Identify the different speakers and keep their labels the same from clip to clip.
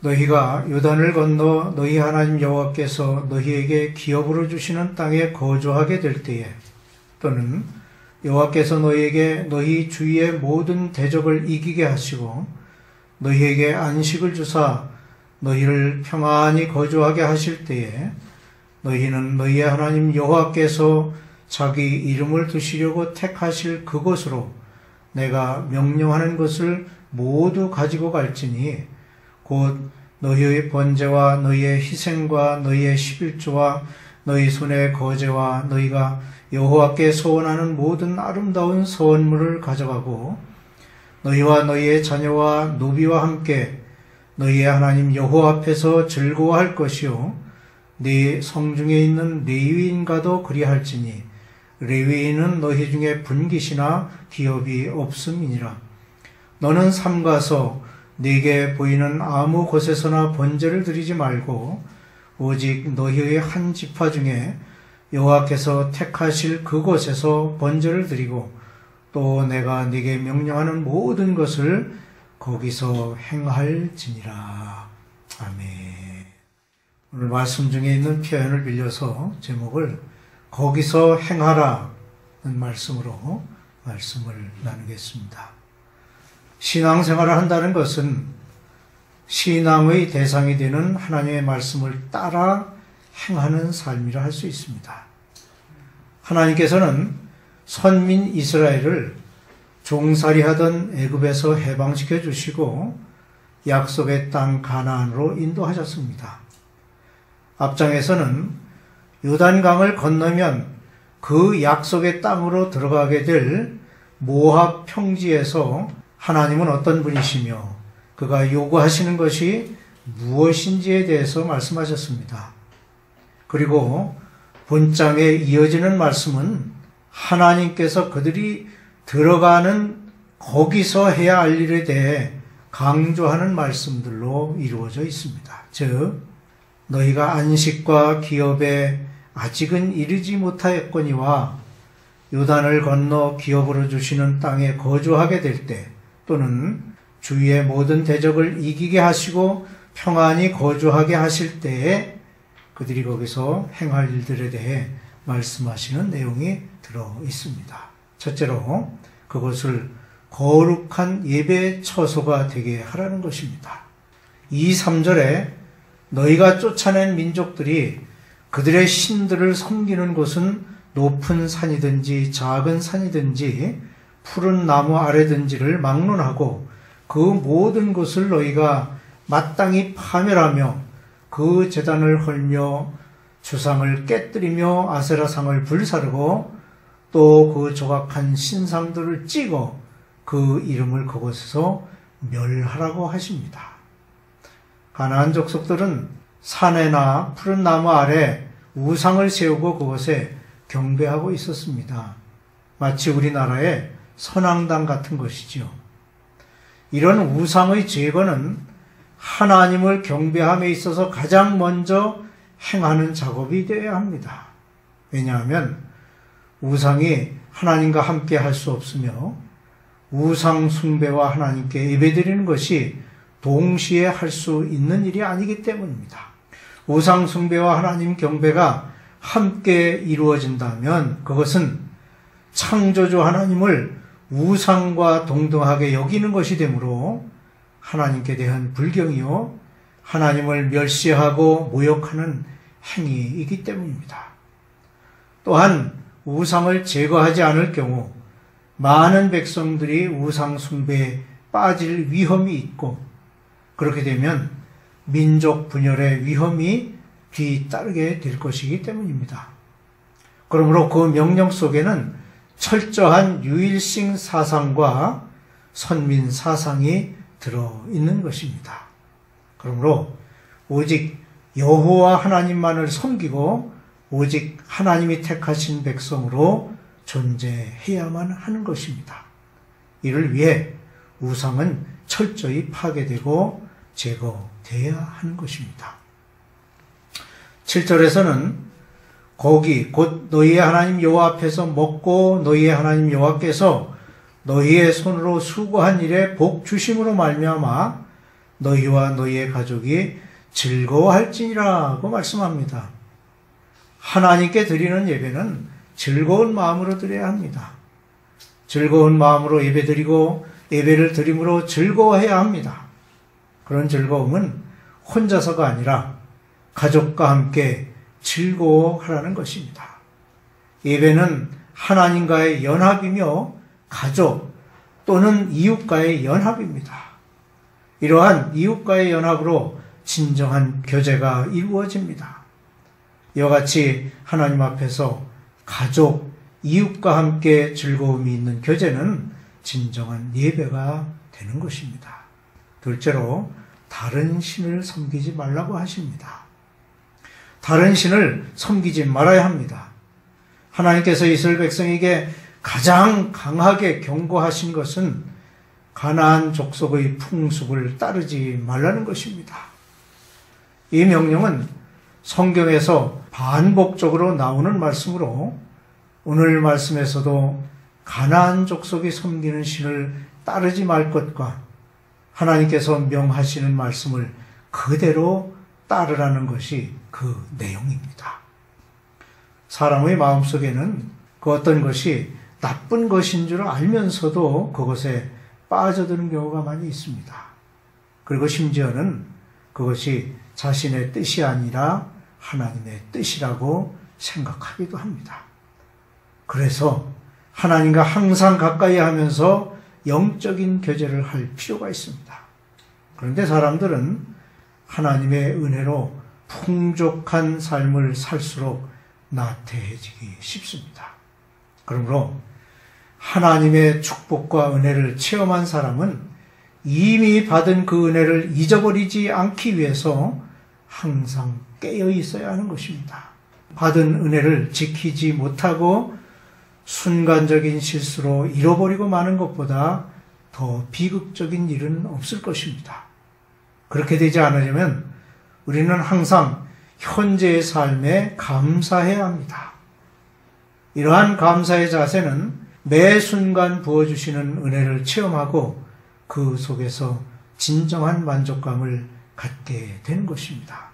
Speaker 1: 너희가 요단을 건너 너희 하나님 여호와께서 너희에게 기업으로 주시는 땅에 거주하게 될 때에, 또는 여호와께서 너희에게 너희 주위의 모든 대적을 이기게 하시고 너희에게 안식을 주사 너희를 평안히 거주하게 하실 때에, 너희는 너희의 하나님 여호와께서 자기 이름을 두시려고 택하실 그곳으로 내가 명령하는 것을 모두 가지고 갈지니, 곧 너희의 번제와 너희의 희생과 너희의 11조와 너희 손의 거제와 너희가 여호와께 소원하는 모든 아름다운 서원물을 가져가고 너희와 너희의 자녀와 노비와 함께 너희의 하나님 여호와 앞에서 즐거워할 것이요 네 성중에 있는 레위인과도 그리할지니, 레위인은 너희 중에 분깃이나 기업이 없음이니라. 너는 삼가서 네게 보이는 아무 곳에서나 번제를 드리지 말고 오직 너희의 한 지파 중에 여호와께서 택하실 그곳에서 번제를 드리고 또 내가 네게 명령하는 모든 것을 거기서 행할지니라. 아멘. 오늘 말씀 중에 있는 표현을 빌려서 제목을 거기서 행하라는 말씀으로 말씀을 나누겠습니다. 신앙생활을 한다는 것은 신앙의 대상이 되는 하나님의 말씀을 따라 행하는 삶이라 할 수 있습니다. 하나님께서는 선민 이스라엘을 종살이하던 애굽에서 해방시켜 주시고 약속의 땅 가나안으로 인도하셨습니다. 앞장에서는 요단강을 건너면 그 약속의 땅으로 들어가게 될 모압 평지에서 하나님은 어떤 분이시며 그가 요구하시는 것이 무엇인지에 대해서 말씀하셨습니다. 그리고 본장에 이어지는 말씀은 하나님께서 그들이 들어가는 거기서 해야 할 일에 대해 강조하는 말씀들로 이루어져 있습니다. 즉, 너희가 안식과 기업에 아직은 이르지 못하였거니와 요단을 건너 기업으로 주시는 땅에 거주하게 될 때, 또는 주위의 모든 대적을 이기게 하시고 평안히 거주하게 하실 때에 그들이 거기서 행할 일들에 대해 말씀하시는 내용이 들어 있습니다. 첫째로 그것을 거룩한 예배 처소가 되게 하라는 것입니다. 2, 3절에 너희가 쫓아낸 민족들이 그들의 신들을 섬기는 곳은 높은 산이든지 작은 산이든지 푸른 나무 아래든지를 막론하고 그 모든 곳을 너희가 마땅히 파멸하며 그 제단을 헐며 주상을 깨뜨리며 아세라상을 불사르고 또 그 조각한 신상들을 찍어 그 이름을 그곳에서 멸하라고 하십니다. 가나안 족속들은 산에나 푸른 나무 아래 우상을 세우고 그곳에 경배하고 있었습니다. 마치 우리나라의 선앙당 같은 것이지요. 이런 우상의 제거는 하나님을 경배함에 있어서 가장 먼저 행하는 작업이 되어야 합니다. 왜냐하면 우상이 하나님과 함께 할 수 없으며 우상 숭배와 하나님께 예배드리는 것이 동시에 할 수 있는 일이 아니기 때문입니다. 우상 숭배와 하나님 경배가 함께 이루어진다면 그것은 창조주 하나님을 우상과 동등하게 여기는 것이 되므로 하나님께 대한 불경이요 하나님을 멸시하고 모욕하는 행위이기 때문입니다. 또한 우상을 제거하지 않을 경우 많은 백성들이 우상 숭배에 빠질 위험이 있고 그렇게 되면 민족 분열의 위험이 뒤따르게 될 것이기 때문입니다. 그러므로 그 명령 속에는 철저한 유일신 사상과 선민 사상이 들어있는 것입니다. 그러므로 오직 여호와 하나님만을 섬기고 오직 하나님이 택하신 백성으로 존재해야만 하는 것입니다. 이를 위해 우상은 철저히 파괴되고 제거되어야 하는 것입니다. 7절에서는 거기 곧 너희의 하나님 여호와 앞에서 먹고 너희의 하나님 여호와께서 너희의 손으로 수고한 일에 복 주심으로 말미암아 너희와 너희의 가족이 즐거워할지니라고 말씀합니다. 하나님께 드리는 예배는 즐거운 마음으로 드려야 합니다. 즐거운 마음으로 예배드리고 예배를 드림으로 즐거워해야 합니다. 그런 즐거움은 혼자서가 아니라 가족과 함께 즐거워하라는 것입니다. 예배는 하나님과의 연합이며 가족 또는 이웃과의 연합입니다. 이러한 이웃과의 연합으로 진정한 교제가 이루어집니다. 이와 같이 하나님 앞에서 가족, 이웃과 함께 즐거움이 있는 교제는 진정한 예배가 되는 것입니다. 둘째로 다른 신을 섬기지 말라고 하십니다. 다른 신을 섬기지 말아야 합니다. 하나님께서 이스라엘 백성에게 가장 강하게 경고하신 것은 가나안 족속의 풍습을 따르지 말라는 것입니다. 이 명령은 성경에서 반복적으로 나오는 말씀으로 오늘 말씀에서도 가나안 족속이 섬기는 신을 따르지 말 것과 하나님께서 명하시는 말씀을 그대로 따르라는 것이 그 내용입니다. 사람의 마음속에는 그 어떤 것이 나쁜 것인 줄 알면서도 그것에 빠져드는 경우가 많이 있습니다. 그리고 심지어는 그것이 자신의 뜻이 아니라 하나님의 뜻이라고 생각하기도 합니다. 그래서 하나님과 항상 가까이 하면서 영적인 교제를 할 필요가 있습니다. 그런데 사람들은 하나님의 은혜로 풍족한 삶을 살수록 나태해지기 쉽습니다. 그러므로 하나님의 축복과 은혜를 체험한 사람은 이미 받은 그 은혜를 잊어버리지 않기 위해서 항상 깨어 있어야 하는 것입니다. 받은 은혜를 지키지 못하고 순간적인 실수로 잃어버리고 마는 것보다 더 비극적인 일은 없을 것입니다. 그렇게 되지 않으려면 우리는 항상 현재의 삶에 감사해야 합니다. 이러한 감사의 자세는 매 순간 부어주시는 은혜를 체험하고 그 속에서 진정한 만족감을 갖게 되는 것입니다.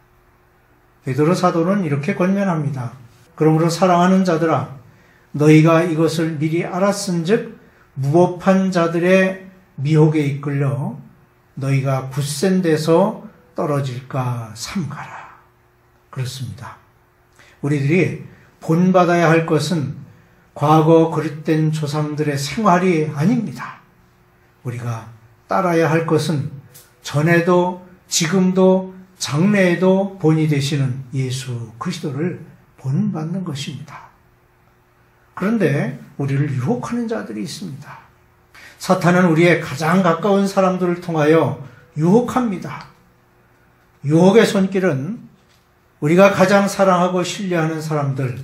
Speaker 1: 베드로 사도는 이렇게 권면합니다. 그러므로 사랑하는 자들아, 너희가 이것을 미리 알았은즉 무법한 자들의 미혹에 이끌려 너희가 굳센 데서 떨어질까 삼가라. 그렇습니다. 우리들이 본받아야 할 것은 과거 그릇된 조상들의 생활이 아닙니다. 우리가 따라야 할 것은 전에도 지금도 장래에도 본이 되시는 예수 그리스도를 본받는 것입니다. 그런데 우리를 유혹하는 자들이 있습니다. 사탄은 우리의 가장 가까운 사람들을 통하여 유혹합니다. 유혹의 손길은 우리가 가장 사랑하고 신뢰하는 사람들,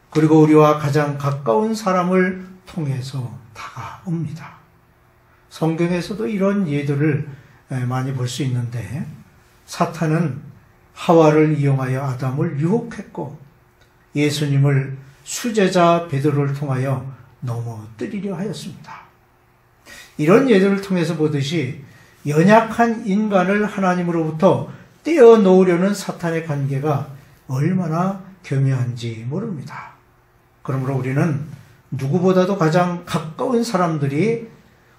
Speaker 1: 그리고 우리와 가장 가까운 사람을 통해서 다가옵니다. 성경에서도 이런 예들을 많이 볼 수 있는데, 사탄은 하와를 이용하여 아담을 유혹했고 예수님을 수제자 베드로를 통하여 넘어뜨리려 하였습니다. 이런 예들을 통해서 보듯이 연약한 인간을 하나님으로부터 떼어놓으려는 사탄의 관계가 얼마나 교묘한지 모릅니다. 그러므로 우리는 누구보다도 가장 가까운 사람들이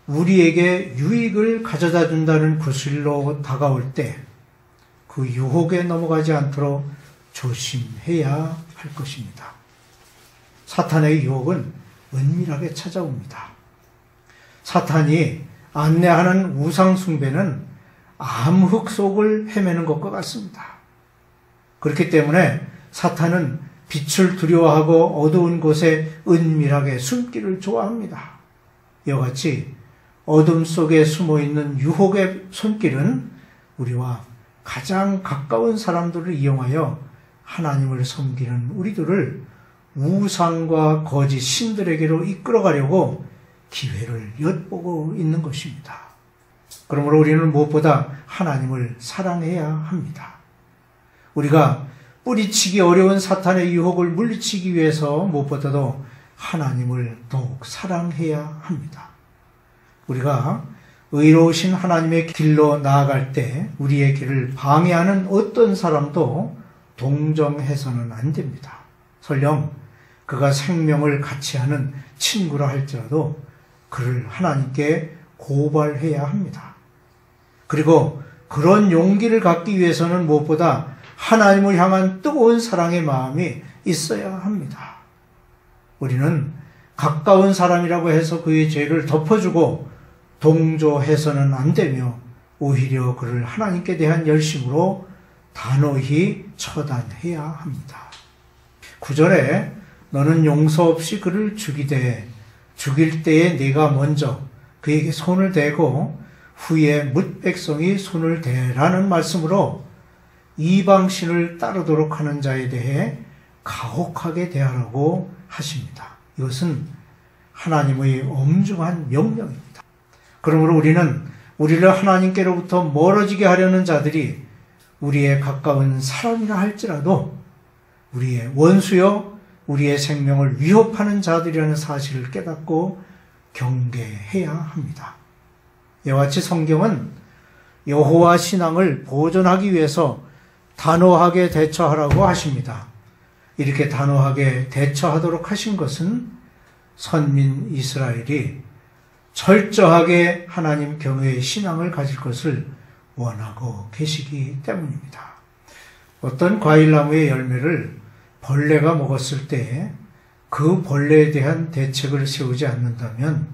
Speaker 1: 우리에게 유익을 가져다 준다는 구실로 다가올 때 그 유혹에 넘어가지 않도록 조심해야 할 것입니다. 사탄의 유혹은 은밀하게 찾아옵니다. 사탄이 안내하는 우상 숭배는 암흑 속을 헤매는 것과 같습니다. 그렇기 때문에 사탄은 빛을 두려워하고 어두운 곳에 은밀하게 숨기를 좋아합니다. 이와 같이 어둠 속에 숨어있는 유혹의 손길은 우리와 가장 가까운 사람들을 이용하여 하나님을 섬기는 우리들을 우상과 거짓 신들에게로 이끌어가려고 기회를 엿보고 있는 것입니다. 그러므로 우리는 무엇보다 하나님을 사랑해야 합니다. 우리가 뿌리치기 어려운 사탄의 유혹을 물리치기 위해서 무엇보다도 하나님을 더욱 사랑해야 합니다. 우리가 의로우신 하나님의 길로 나아갈 때 우리의 길을 방해하는 어떤 사람도 동정해서는 안 됩니다. 설령 그가 생명을 같이 하는 친구라 할지라도 그를 하나님께 고발해야 합니다. 그리고 그런 용기를 갖기 위해서는 무엇보다 하나님을 향한 뜨거운 사랑의 마음이 있어야 합니다. 우리는 가까운 사람이라고 해서 그의 죄를 덮어주고 동조해서는 안 되며 오히려 그를 하나님께 대한 열심으로 단호히 처단해야 합니다. 9절에 너는 용서 없이 그를 죽이되 죽일 때에 네가 먼저 그에게 손을 대고 후에 뭇 백성이 손을 대라는 말씀으로 이방신을 따르도록 하는 자에 대해 가혹하게 대하라고 하십니다. 이것은 하나님의 엄중한 명령입니다. 그러므로 우리는 우리를 하나님께로부터 멀어지게 하려는 자들이 우리의 가까운 사람이라 할지라도 우리의 원수요 우리의 생명을 위협하는 자들이라는 사실을 깨닫고 경계해야 합니다. 이와 같이 성경은 여호와 신앙을 보존하기 위해서 단호하게 대처하라고 하십니다. 이렇게 단호하게 대처하도록 하신 것은 선민 이스라엘이 철저하게 하나님 경외의 신앙을 가질 것을 원하고 계시기 때문입니다. 어떤 과일나무의 열매를 벌레가 먹었을 때 그 벌레에 대한 대책을 세우지 않는다면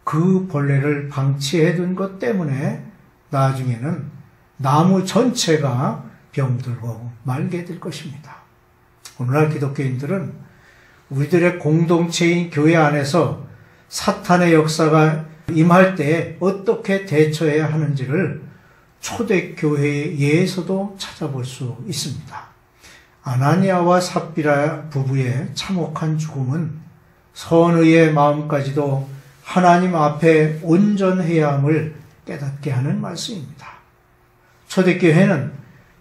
Speaker 1: 그 벌레를 방치해둔 것 때문에 나중에는 나무 전체가 병들고 말게 될 것입니다. 오늘날 기독교인들은 우리들의 공동체인 교회 안에서 사탄의 역사가 임할 때 어떻게 대처해야 하는지를 초대교회의 예에서도 찾아볼 수 있습니다. 아나니아와 삽비라 부부의 참혹한 죽음은 선의의 마음까지도 하나님 앞에 온전해야 함을 깨닫게 하는 말씀입니다. 초대교회는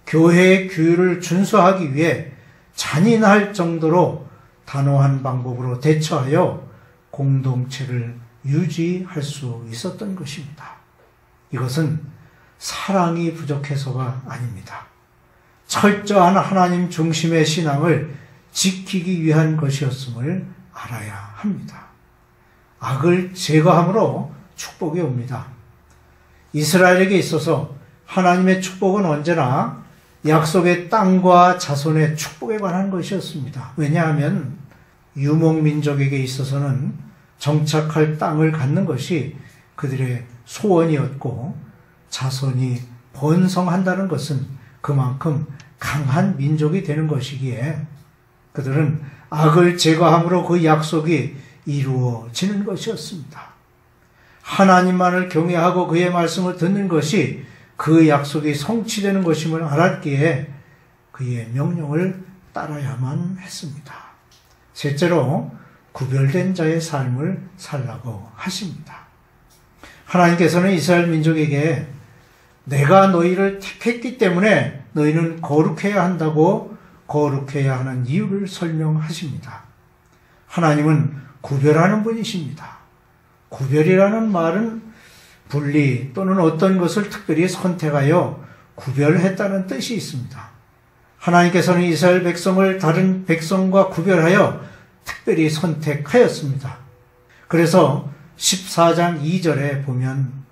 Speaker 1: 교회의 규율을 준수하기 위해 잔인할 정도로 단호한 방법으로 대처하여 공동체를 유지할 수 있었던 것입니다. 이것은 사랑이 부족해서가 아닙니다. 철저한 하나님 중심의 신앙을 지키기 위한 것이었음을 알아야 합니다. 악을 제거함으로 축복이 옵니다. 이스라엘에게 있어서 하나님의 축복은 언제나 약속의 땅과 자손의 축복에 관한 것이었습니다. 왜냐하면 유목민족에게 있어서는 정착할 땅을 갖는 것이 그들의 소원이었고 자손이 번성한다는 것은 그만큼 강한 민족이 되는 것이기에 그들은 악을 제거함으로 그 약속이 이루어지는 것이었습니다. 하나님만을 경외하고 그의 말씀을 듣는 것이 그 약속이 성취되는 것임을 알았기에 그의 명령을 따라야만 했습니다. 셋째로 구별된 자의 삶을 살라고 하십니다. 하나님께서는 이스라엘 민족에게 내가 너희를 택했기 때문에 너희는 거룩해야 한다고 거룩해야 하는 이유를 설명하십니다. 하나님은 구별하는 분이십니다. 구별이라는 말은 분리 또는 어떤 것을 특별히 선택하여 구별했다는 뜻이 있습니다. 하나님께서는 이스라엘 백성을 다른 백성과 구별하여 특별히 선택하였습니다. 그래서 14장 2절에 보면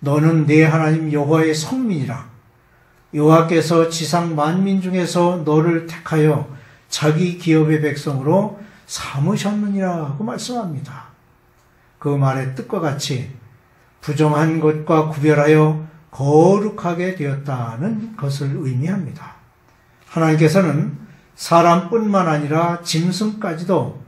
Speaker 1: 너는 내 하나님 여호와의 성민이라 여호와께서 지상 만민 중에서 너를 택하여 자기 기업의 백성으로 삼으셨느니라 고 말씀합니다. 그 말의 뜻과 같이 부정한 것과 구별하여 거룩하게 되었다는 것을 의미합니다. 하나님께서는 사람뿐만 아니라 짐승까지도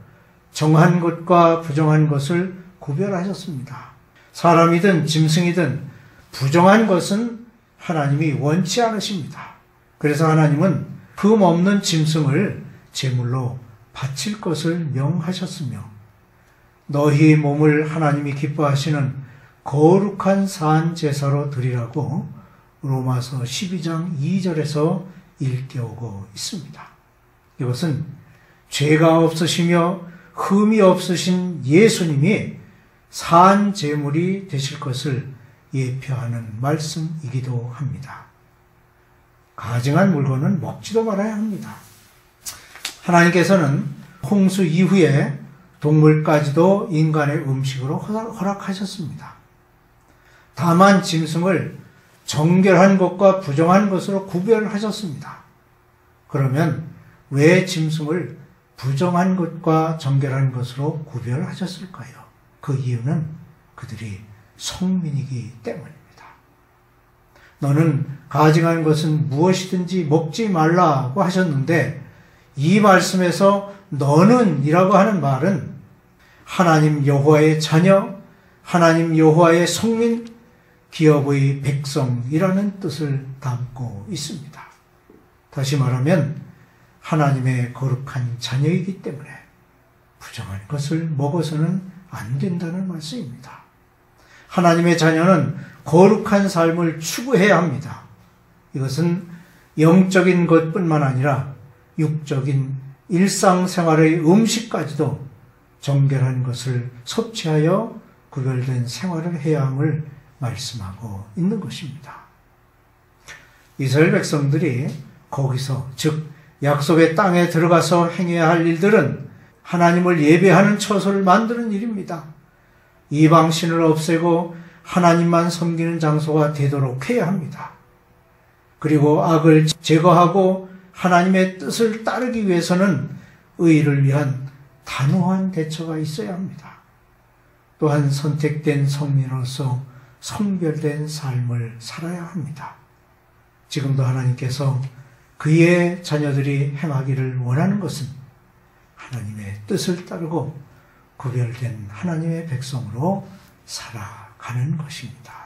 Speaker 1: 정한 것과 부정한 것을 구별하셨습니다. 사람이든 짐승이든 부정한 것은 하나님이 원치 않으십니다. 그래서 하나님은 흠 없는 짐승을 제물로 바칠 것을 명하셨으며 너희 몸을 하나님이 기뻐하시는 거룩한 산 제사로 드리라고 로마서 12장 2절에서 일깨우고 있습니다. 이것은 죄가 없으시며 흠이 없으신 예수님이 산 제물이 되실 것을 예표하는 말씀이기도 합니다. 가증한 물건은 먹지도 말아야 합니다. 하나님께서는 홍수 이후에 동물까지도 인간의 음식으로 허락하셨습니다. 다만 짐승을 정결한 것과 부정한 것으로 구별하셨습니다. 그러면 왜 짐승을 부정한 것과 정결한 것으로 구별하셨을까요? 그 이유는 그들이 성민이기 때문입니다. 너는 가증한 것은 무엇이든지 먹지 말라고 하셨는데 이 말씀에서 너는 이라고 하는 말은 하나님 여호와의 자녀, 하나님 여호와의 성민, 기업의 백성이라는 뜻을 담고 있습니다. 다시 말하면 하나님의 거룩한 자녀이기 때문에 부정한 것을 먹어서는 안 된다는 말씀입니다. 하나님의 자녀는 거룩한 삶을 추구해야 합니다. 이것은 영적인 것뿐만 아니라 육적인 일상생활의 음식까지도 정결한 것을 섭취하여 구별된 생활을 해야 함을 말씀하고 있는 것입니다. 이스라엘 백성들이 거기서 즉 약속의 땅에 들어가서 행해야 할 일들은 하나님을 예배하는 처소를 만드는 일입니다. 이방신을 없애고 하나님만 섬기는 장소가 되도록 해야 합니다. 그리고 악을 제거하고 하나님의 뜻을 따르기 위해서는 의를 위한 단호한 대처가 있어야 합니다. 또한 선택된 성민으로서 성별된 삶을 살아야 합니다. 지금도 하나님께서 그의 자녀들이 행하기를 원하는 것은 하나님의 뜻을 따르고 구별된 하나님의 백성으로 살아가는 것입니다.